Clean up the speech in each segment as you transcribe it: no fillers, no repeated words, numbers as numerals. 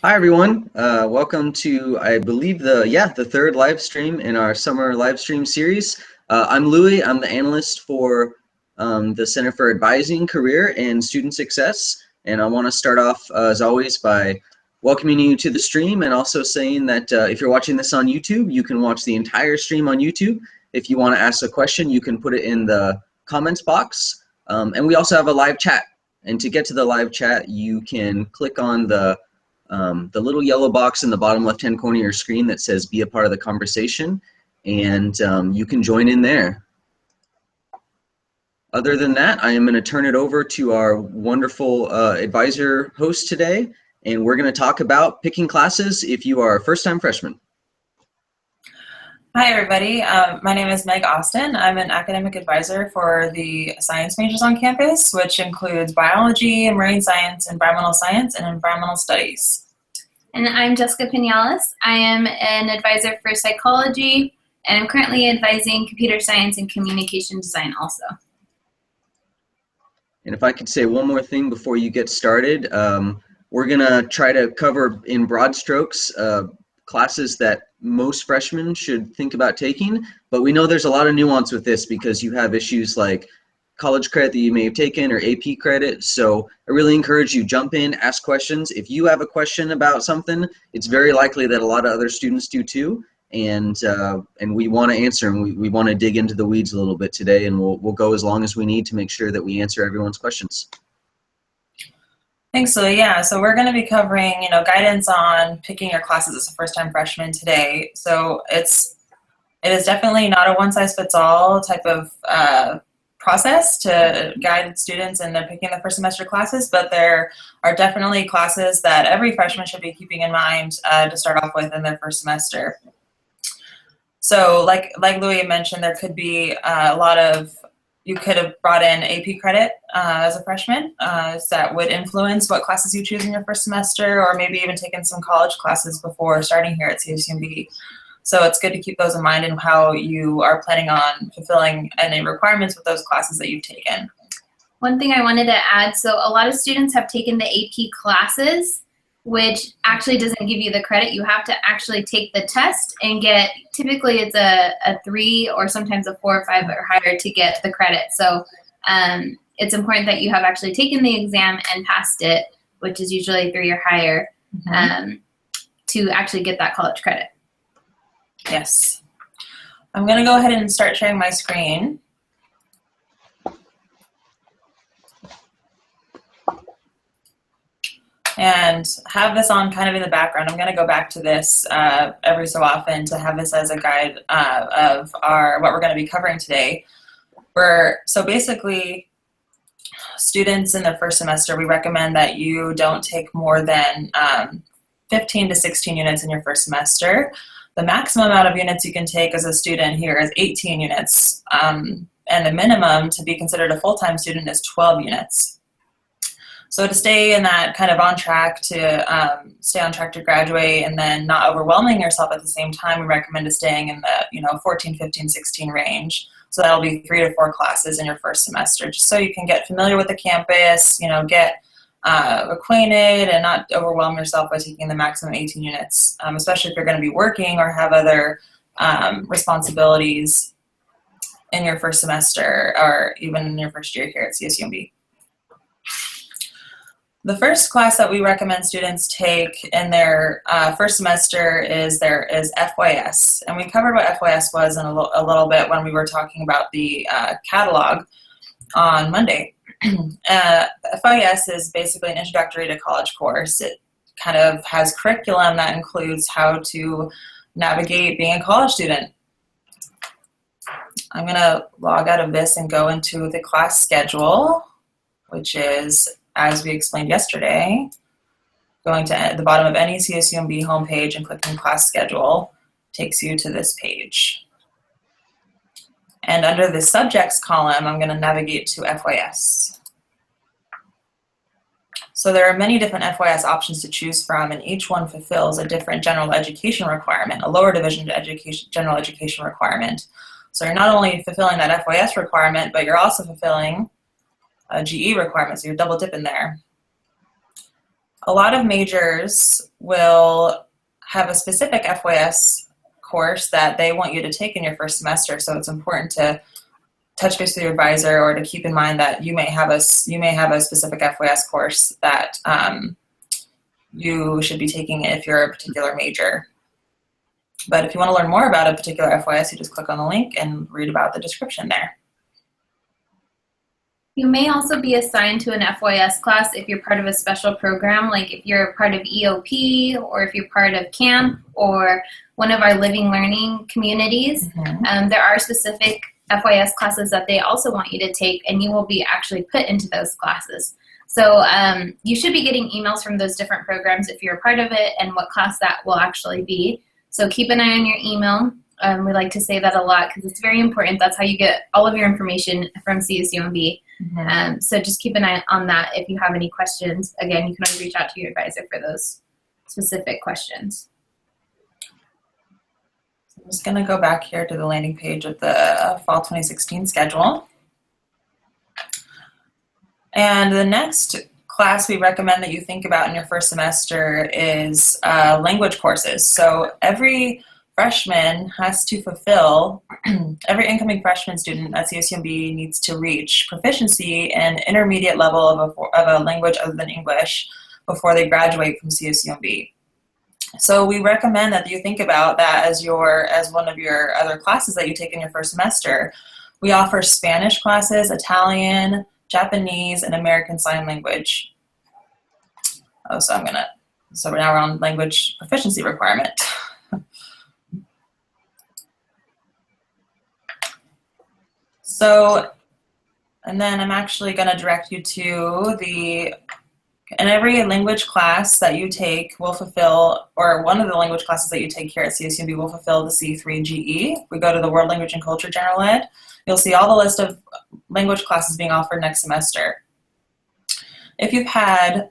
Hi everyone, welcome to I believe the third live stream in our summer live stream series. I'm Louis. I'm the analyst for the Center for Advising, Career, and Student Success, and I want to start off as always by welcoming you to the stream and also saying that if you're watching this on YouTube, you can watch the entire stream on YouTube. If you want to ask a question, you can put it in the comments box, and we also have a live chat. And to get to the live chat, you can click on the little yellow box in the bottom left-hand corner of your screen that says be a part of the conversation, and you can join in there. Other than that, I am going to turn it over to our wonderful advisor host today, and we're going to talk about picking classes if you are a first-time freshman. Hi everybody, my name is Meg Austin. I'm an academic advisor for the science majors on campus, which includes biology, marine science, environmental science, and environmental studies. And I'm Jessica Pinales. I am an advisor for psychology, and I'm currently advising computer science and communication design also. And if I could say one more thing before you get started, we're going to try to cover in broad strokes classes that most freshmen should think about taking, but we know there's a lot of nuance with this because you have issues like college credit that you may have taken or AP credit. So I really encourage you, jump in, ask questions. If you have a question about something, it's very likely that a lot of other students do too, and we want to answer, and we want to dig into the weeds a little bit today, and we'll go as long as we need to make sure that we answer everyone's questions. Thanks, Lily. Yeah, so we're going to be covering, guidance on picking your classes as a first-time freshman today. So it is definitely not a one-size-fits-all type of process to guide students in their picking the first semester classes, but there are definitely classes that every freshman should be keeping in mind to start off with in their first semester. So like Louis mentioned, there could be a lot of, you could have brought in AP credit as a freshman that would influence what classes you choose in your first semester, or maybe even taken some college classes before starting here at CSUMB. So it's good to keep those in mind and how you are planning on fulfilling any requirements with those classes that you've taken. One thing I wanted to add, so a lot of students have taken the AP classes, which actually doesn't give you the credit. You have to actually take the test and get, typically it's a 3 or sometimes a 4 or 5 or higher to get the credit. So it's important that you have actually taken the exam and passed it, which is usually 3 or higher, to actually get that college credit. Yes. I'm going to go ahead and start sharing my screen. And have this on kind of in the background. I'm going to go back to this every so often to have this as a guide of what we're going to be covering today. So basically, students in their first semester, we recommend that you don't take more than 15 to 16 units in your first semester. The maximum amount of units you can take as a student here is 18 units, and the minimum to be considered a full-time student is 12 units. So to stay in that kind of on track to graduate and then not overwhelming yourself at the same time, we recommend staying in the 14, 15, 16 range. So that'll be 3 to 4 classes in your first semester, just so you can get familiar with the campus, get acquainted and not overwhelm yourself by taking the maximum 18 units, especially if you're going to be working or have other responsibilities in your first semester or even in your first year here at CSUMB. The first class that we recommend students take in their first semester is FYS. And we covered what FYS was in a little bit when we were talking about the catalog on Monday. FYS is basically an introductory to college course. It kind of has curriculum that includes how to navigate being a college student. I'm going to log out of this and go into the class schedule, which is, as we explained yesterday, going to the bottom of any CSUMB homepage and clicking class schedule takes you to this page. And under the subjects column, I'm going to navigate to FYS. So there are many different FYS options to choose from, and each one fulfills a different general education requirement, a lower division general education requirement. So you're not only fulfilling that FYS requirement, but you're also fulfilling a GE requirement, so you're double dipping there. a lot of majors will have a specific FYS course that they want you to take in your first semester, so it's important to touch base with your advisor or to keep in mind that you may have a specific FYS course that you should be taking if you're a particular major. But if you want to learn more about a particular FYS, you just click on the link and read about the description there. You may also be assigned to an FYS class if you're part of a special program, like if you're part of EOP or if you're part of CAMP or one of our living learning communities. There are specific FYS classes that they also want you to take, and you will be actually put into those classes. So you should be getting emails from those different programs if you're a part of it and what class that will actually be. So keep an eye on your email. We like to say that a lot because it's very important. That's how you get all of your information from CSUMB. So just keep an eye on that if you have any questions. Again, you can always reach out to your advisor for those specific questions. I'm just going to go back here to the landing page of the Fall 2016 schedule. And the next class we recommend that you think about in your first semester is language courses. So every freshman has to fulfill, every incoming freshman student at CSUMB needs to reach proficiency in intermediate level of a language other than English before they graduate from CSUMB. So we recommend that you think about that as one of your other classes that you take in your first semester. We offer Spanish classes, Italian, Japanese, and American Sign Language. So now we're on language proficiency requirement. So, and then I'm actually going to direct you to and every language class that you take will fulfill, or one of the language classes that you take here at CSUMB will fulfill the C3 GE. If we go to the World Language and Culture General Ed, you'll see all the list of language classes being offered next semester. If you've had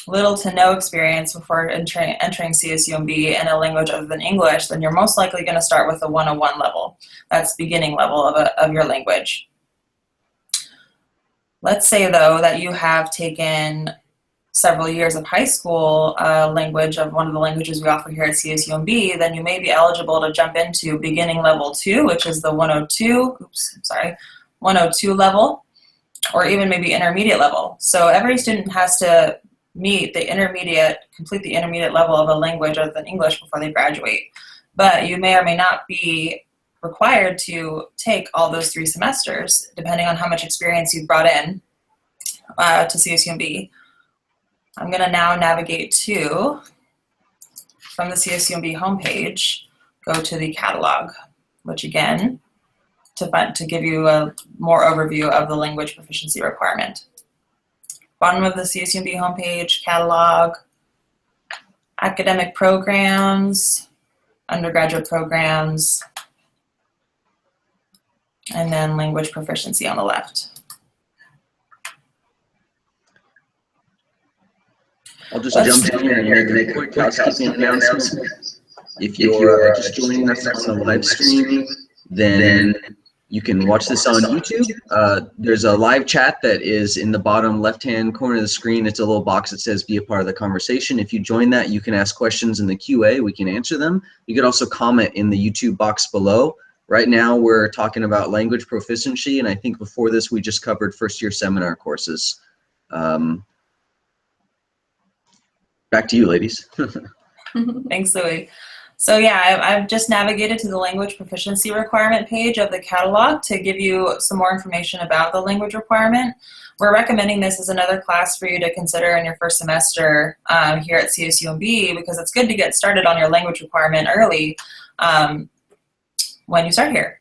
little to no experience before entering CSUMB in a language other than English, then you're most likely going to start with a 101 level. That's beginning level of your language. Let's say, though, that you have taken several years of high school language of one of the languages we offer here at CSUMB, then you may be eligible to jump into beginning level 2, which is the 102 level, or even maybe intermediate level. So every student has to complete the intermediate level of a language other than English before they graduate. But you may or may not be required to take all those 3 semesters, depending on how much experience you've brought in to CSUMB. I'm going to now navigate from the CSUMB homepage, go to the catalog, which again, to give you a more overview of the language proficiency requirement. Bottom of the CSUMB homepage, catalog, academic programs, undergraduate programs, and then language proficiency on the left. I'll just jump in here and make a quick housekeeping announcement. If you're just joining us on the live stream, then you can watch this on YouTube. There's a live chat that is in the bottom left-hand corner of the screen. It's a little box that says be a part of the conversation. If you join that, you can ask questions in the QA. We can answer them. You can also comment in the YouTube box below. Right now, we're talking about language proficiency, and I think before this, we just covered first-year seminar courses. Back to you, ladies. Thanks, Louie. So yeah, I've just navigated to the language proficiency requirement page of the catalog to give you some more information about the language requirement. We're recommending this as another class for you to consider in your first semester here at CSUMB, because it's good to get started on your language requirement early when you start here.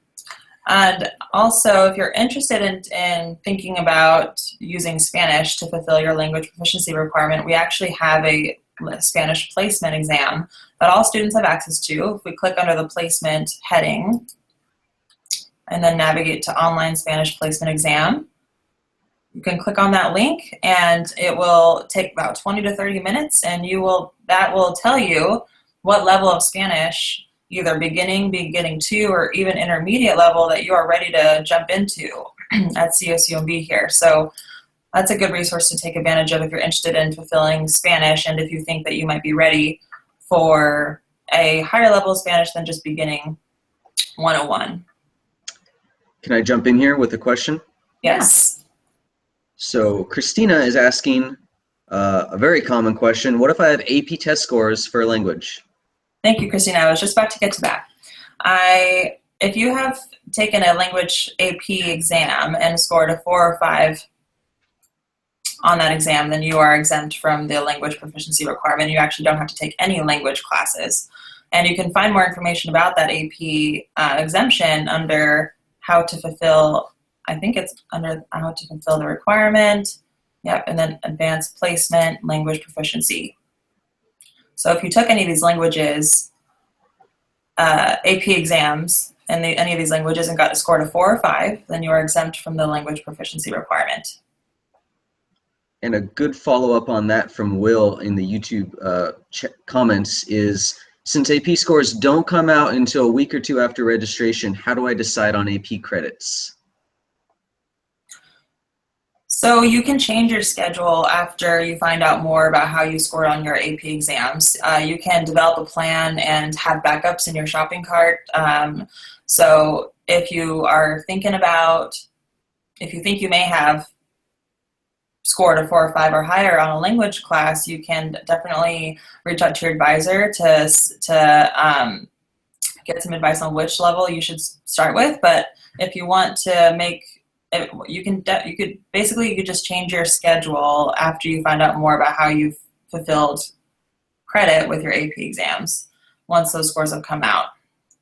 And also, if you're interested in thinking about using Spanish to fulfill your language proficiency requirement, we actually have a Spanish placement exam that all students have access to. If we click under the placement heading and then navigate to online Spanish placement exam, you can click on that link and it will take about 20 to 30 minutes, and that will tell you what level of Spanish, either beginning 2, or even intermediate level, that you are ready to jump into at CSUMB here. So that's a good resource to take advantage of if you're interested in fulfilling Spanish and if you think that you might be ready for a higher level of Spanish than just beginning 101. Can I jump in here with a question? Yes. So Christina is asking a very common question. What if I have AP test scores for a language? Thank you, Christina. I was just about to get to that. If you have taken a language AP exam and scored a 4 or 5 on that exam, then you are exempt from the language proficiency requirement. You actually don't have to take any language classes. And you can find more information about that AP exemption under how to fulfill, I think it's under how to fulfill the requirement. Yep, and then advanced placement, language proficiency. So if you took any of these languages, AP exams, and any of these languages and got scored a 4 or 5, then you are exempt from the language proficiency requirement. And a good follow-up on that from Will in the YouTube comments is, since AP scores don't come out until a week or 2 after registration, how do I decide on AP credits? So you can change your schedule after you find out more about how you scored on your AP exams. You can develop a plan and have backups in your shopping cart. So if you are thinking about, if you think you may have scored a 4 or 5 or higher on a language class, you can definitely reach out to your advisor to get some advice on which level you should start with. But if you want to make you could just change your schedule after you find out more about how you've fulfilled credit with your AP exams once those scores have come out.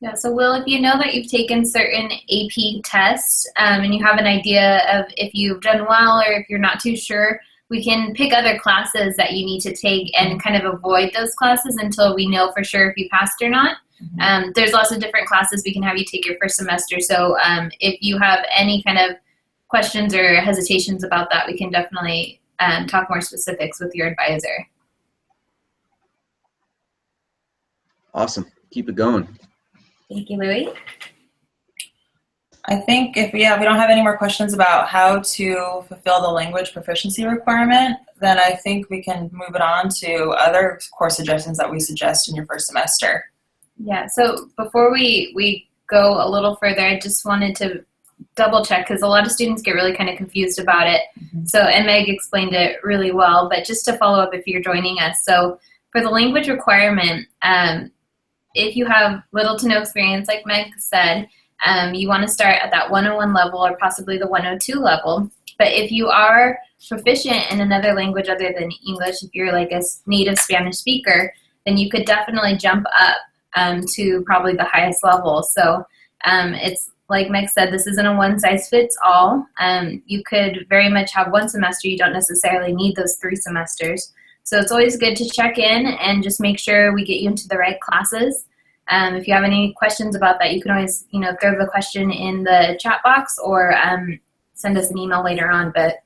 Yeah, so Will, if you know that you've taken certain AP tests and you have an idea of if you've done well or if you're not too sure, we can pick other classes that you need to take and kind of avoid those classes until we know for sure if you passed or not. Mm-hmm. There's lots of different classes we can have you take your first semester. So if you have any kind of questions or hesitations about that, we can definitely talk more specifics with your advisor. Awesome. Keep it going. Thank you, Louie. I think if we don't have any more questions about how to fulfill the language proficiency requirement, then I think we can move it on to other course suggestions that we suggest in your first semester. Yeah, so before we go a little further, I just wanted to double check because a lot of students get really kind of confused about it. Mm-hmm. So, and Meg explained it really well, but just to follow up if you're joining us. So for the language requirement, if you have little to no experience, like Meg said, you want to start at that 101 level or possibly the 102 level. But if you are proficient in another language other than English, if you're like a native Spanish speaker, then you could definitely jump up to probably the highest level. So it's like Meg said, this isn't a one-size-fits-all. You could very much have one semester. You don't necessarily need those 3 semesters. So it's always good to check in and just make sure we get you into the right classes. If you have any questions about that, you can always throw the question in the chat box or send us an email later on. But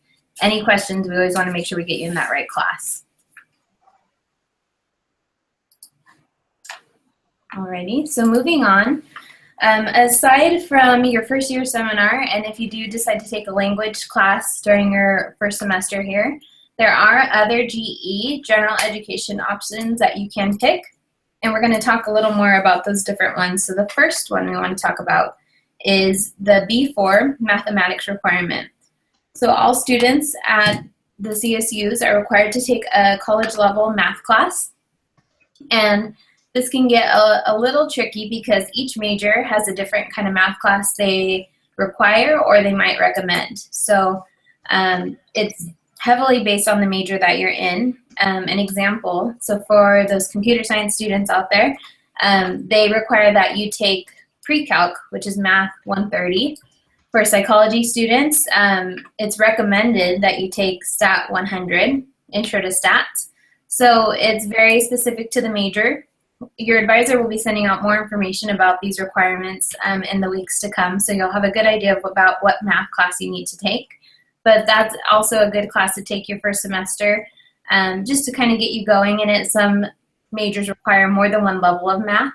any questions, we always want to make sure we get you in that right class. Alrighty, so moving on. Aside from your first year seminar, and if you do decide to take a language class during your first semester here, there are other GE, general education options that you can pick. And we're going to talk a little more about those different ones. So the first one we want to talk about is the B4 mathematics requirement. So all students at the CSUs are required to take a college level math class. And this can get a little tricky because each major has a different kind of math class they require or they might recommend. So it's heavily based on the major that you're in. An example, so for those computer science students out there, they require that you take pre-calc, which is math 130. For psychology students, it's recommended that you take stat 100, intro to stats. So it's very specific to the major. Your advisor will be sending out more information about these requirements in the weeks to come, so you'll have a good idea about what math class you need to take. But that's also a good class to take your first semester, just to kind of get you going in it. Some majors require more than one level of math,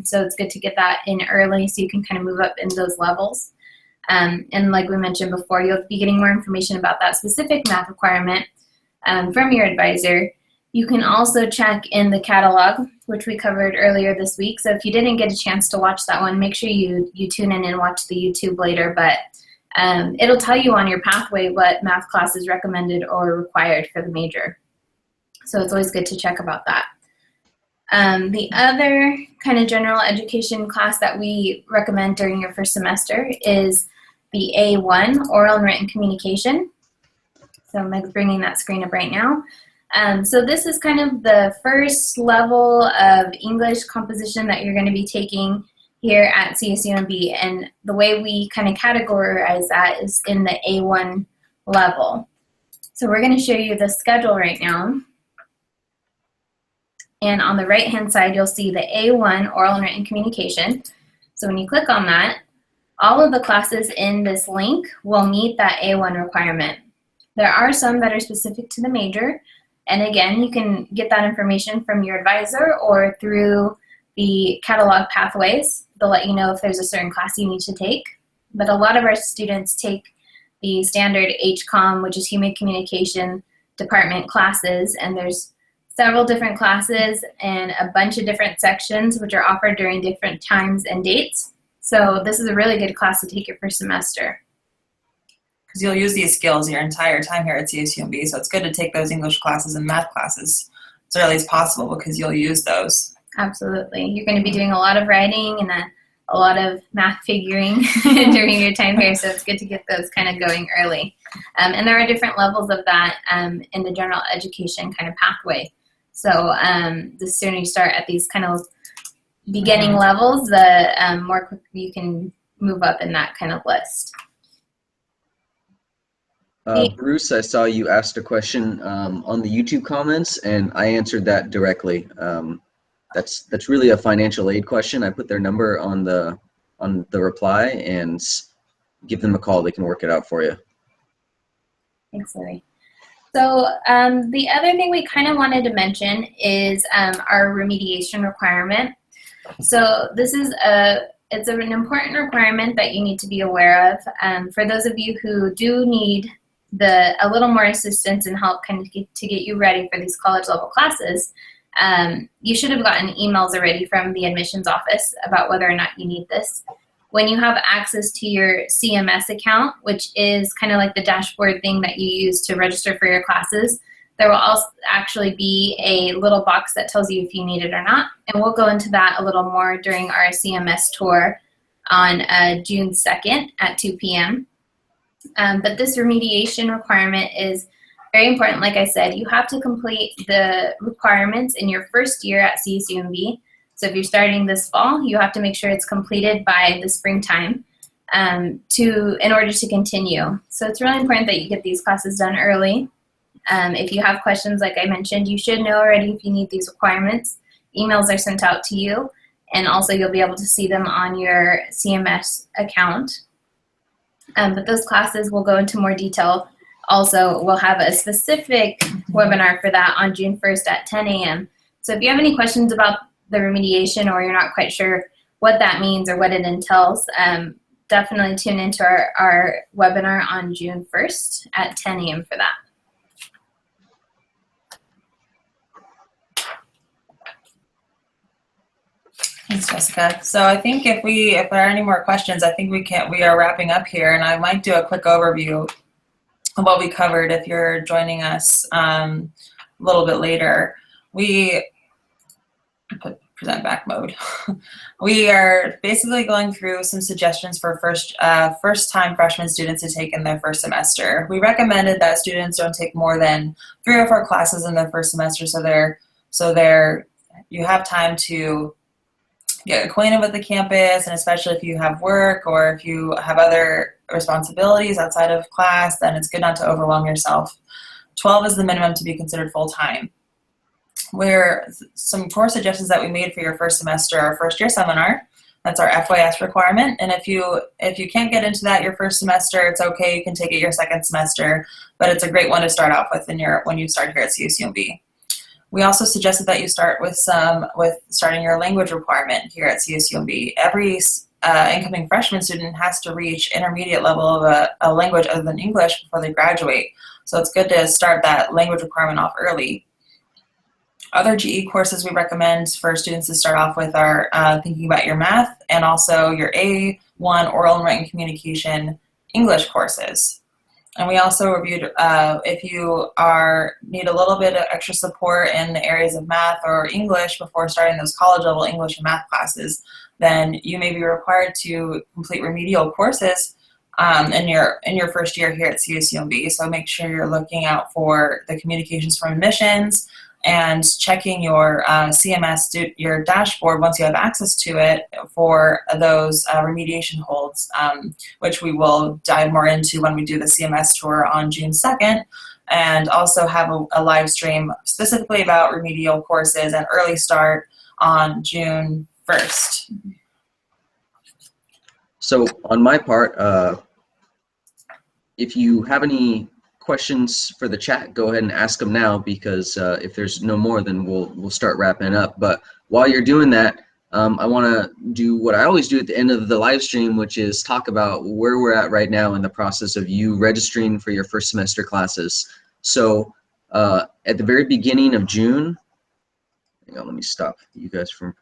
so it's good to get that in early so you can kind of move up in those levels. And like we mentioned before, you'll be getting more information about that specific math requirement from your advisor. You can also check in the catalog, which we covered earlier this week. So if you didn't get a chance to watch that one, make sure you tune in and watch the YouTube later. But it'll tell you on your pathway what math class is recommended or required for the major. So it's always good to check about that. The other kind of general education class that we recommend during your first semester is the A1, Oral and Written Communication. So Meg's bringing that screen up right now. So this is kind of the first level of English composition that you're going to be taking here at CSUMB, and the way we kind of categorize that is in the A1 level. So we're going to show you the schedule right now. And on the right-hand side, you'll see the A1, Oral and Written Communication. So when you click on that, all of the classes in this link will meet that A1 requirement. There are some that are specific to the major, and again, you can get that information from your advisor or through the catalog pathways. They'll let you know if there's a certain class you need to take. But a lot of our students take the standard HCOM, which is Human Communication Department classes, and there's several different classes and a bunch of different sections which are offered during different times and dates. So this is a really good class to take your first semester. Because you'll use these skills your entire time here at CSUMB, so it's good to take those English classes and math classes as early as possible because you'll use those. Absolutely. You're going to be doing a lot of writing and a lot of math figuring during your time here, so it's good to get those kind of going early. And there are different levels of that in the general education kind of pathway. So the sooner you start at these kind of beginning levels, the more quickly you can move up in that kind of list. Bruce, I saw you asked a question on the YouTube comments, and I answered that directly. That's really a financial aid question. I put their number on the reply, and give them a call. They can work it out for you. Thanks, Larry. So the other thing we kind of wanted to mention is our remediation requirement. So this is it's an important requirement that you need to be aware of. For those of you who do need a little more assistance and help kind of to get you ready for these college level classes, you should have gotten emails already from the admissions office about whether or not you need this. When you have access to your CMS account, which is kind of like the dashboard thing that you use to register for your classes, there will also actually be a little box that tells you if you need it or not. And we'll go into that a little more during our CMS tour on June 2nd at 2 p.m. But this remediation requirement is very important. Like I said, you have to complete the requirements in your first year at CSUMB. So if you're starting this fall, you have to make sure it's completed by the springtime in order to continue. So it's really important that you get these classes done early. If you have questions, like I mentioned, you should know already if you need these requirements. Emails are sent out to you, and also you'll be able to see them on your CMS account. But those classes will go into more detail. Also, we'll have a specific webinar for that on June 1st at 10 a.m. So if you have any questions about the remediation or you're not quite sure what that means or what it entails, definitely tune into our webinar on June 1st at 10 a.m. for that. Thanks, Jessica. So I think if there are any more questions, I think we are wrapping up here, and I might do a quick overview of what we covered if you're joining us a little bit later. Present back mode. We are basically going through some suggestions for first-time freshman students to take in their first semester. We recommended that students don't take more than 3 or 4 classes in their first semester, so you have time to get acquainted with the campus, and especially if you have work or if you have other responsibilities outside of class, then it's good not to overwhelm yourself. 12 is the minimum to be considered full-time. Some core suggestions that we made for your first semester, our first year seminar. That's our FYS requirement. And if you can't get into that your first semester, it's okay. You can take it your second semester, but it's a great one to start off with when you start here at CSUMB. We also suggested that you start with starting your language requirement here at CSUMB. incoming freshman student has to reach intermediate level of a language other than English before they graduate. So it's good to start that language requirement off early. Other GE courses we recommend for students to start off with are thinking about your math and also your A1 oral and written communication English courses. And we also reviewed if you need a little bit of extra support in the areas of math or English before starting those college level English and math classes, then you may be required to complete remedial courses in your first year here at CSUMB. So make sure you're looking out for the communications from admissions and checking your CMS, your dashboard once you have access to it for those remediation holds, which we will dive more into when we do the CMS tour on June 2nd, and also have a live stream specifically about remedial courses and early start on June 1st. So on my part, if you have any questions for the chat, go ahead and ask them now, because if there's no more, then we'll start wrapping up. But while you're doing that, I want to do what I always do at the end of the live stream, which is talk about where we're at right now in the process of you registering for your first semester classes. So at the very beginning of June, hang on, let me stop you guys from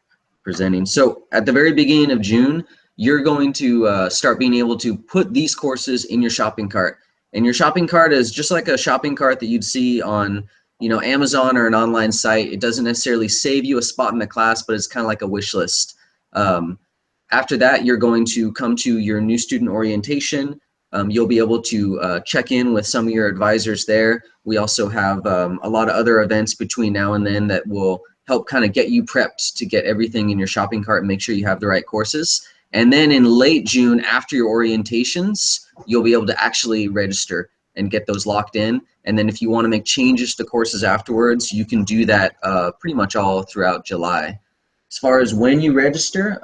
presenting. So at the very beginning of June, you're going to start being able to put these courses in your shopping cart. And your shopping cart is just like a shopping cart that you'd see on, Amazon or an online site. It doesn't necessarily save you a spot in the class, but it's kind of like a wish list. After that, you're going to come to your new student orientation. You'll be able to check in with some of your advisors there. We also have a lot of other events between now and then that will help kind of get you prepped to get everything in your shopping cart and make sure you have the right courses. And then in late June, after your orientations, you'll be able to actually register and get those locked in. And then if you want to make changes to courses afterwards, you can do that pretty much all throughout July. As far as when you register,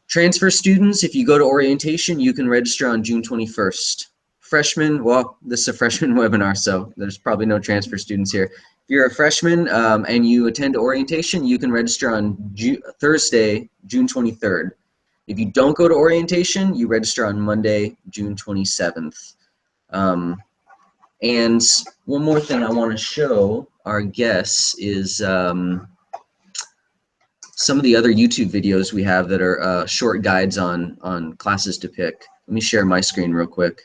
transfer students, if you go to orientation, you can register on June 21st. Freshmen, well, this is a freshman webinar, so there's probably no transfer students here. If you're a freshman and you attend orientation, you can register on Thursday, June 23rd. If you don't go to orientation, you register on Monday, June 27th. And one more thing I want to show our guests is some of the other YouTube videos we have that are short guides on classes to pick. Let me share my screen real quick.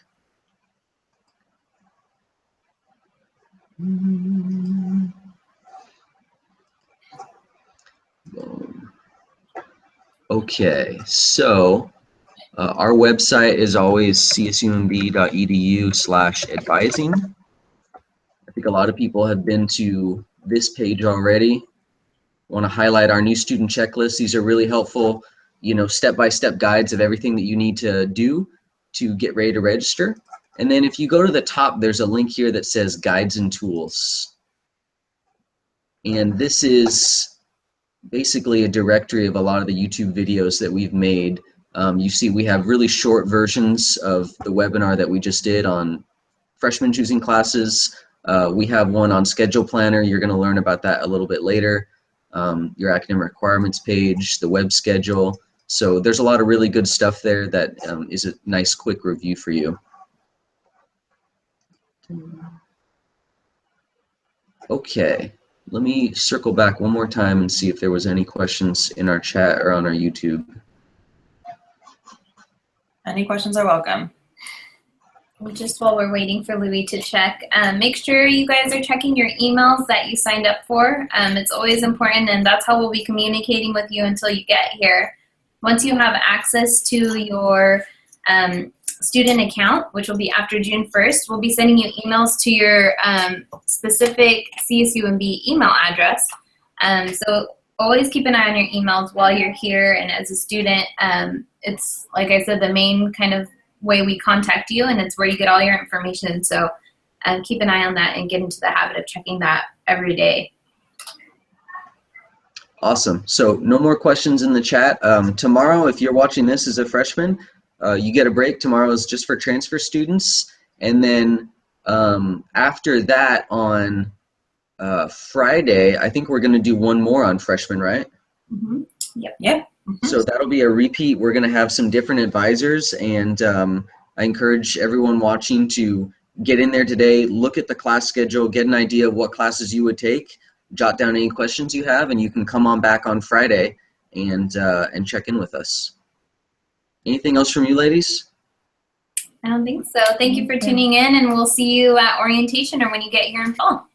Okay, so our website is always csumb.edu/advising. I think a lot of people have been to this page already. Want to highlight our new student checklist. These are really helpful, step-by-step guides of everything that you need to do to get ready to register. And then if you go to the top, there's a link here that says Guides and Tools. And this is basically a directory of a lot of the YouTube videos that we've made. You see we have really short versions of the webinar that we just did on freshman choosing classes. We have one on Schedule Planner. You're going to learn about that a little bit later. Your academic requirements page, the web schedule. So there's a lot of really good stuff there that is a nice quick review for you. Okay, let me circle back one more time and see if there was any questions in our chat or on our YouTube. Any questions are welcome. Just while we're waiting for Louis to check, make sure you guys are checking your emails that you signed up for. It's always important, and that's how we'll be communicating with you until you get here. Once you have access to your student account, which will be after June 1st, we'll be sending you emails to your specific CSUMB email address. So always keep an eye on your emails while you're here, and as a student, it's, like I said, the main kind of way we contact you, and it's where you get all your information. So keep an eye on that and get into the habit of checking that every day. Awesome. So no more questions in the chat. Tomorrow, if you're watching this as a freshman, you get a break. Tomorrow is just for transfer students. And then after that on Friday, I think we're going to do one more on freshmen, right? Mm-hmm. Yep. Yep. So that'll be a repeat. We're going to have some different advisors, and I encourage everyone watching to get in there today, look at the class schedule, get an idea of what classes you would take, jot down any questions you have, and you can come on back on Friday and check in with us. Anything else from you, ladies? I don't think so. Thank you for tuning in, and we'll see you at orientation or when you get here in fall.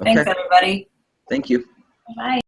Thanks, everybody. Thank you. Bye.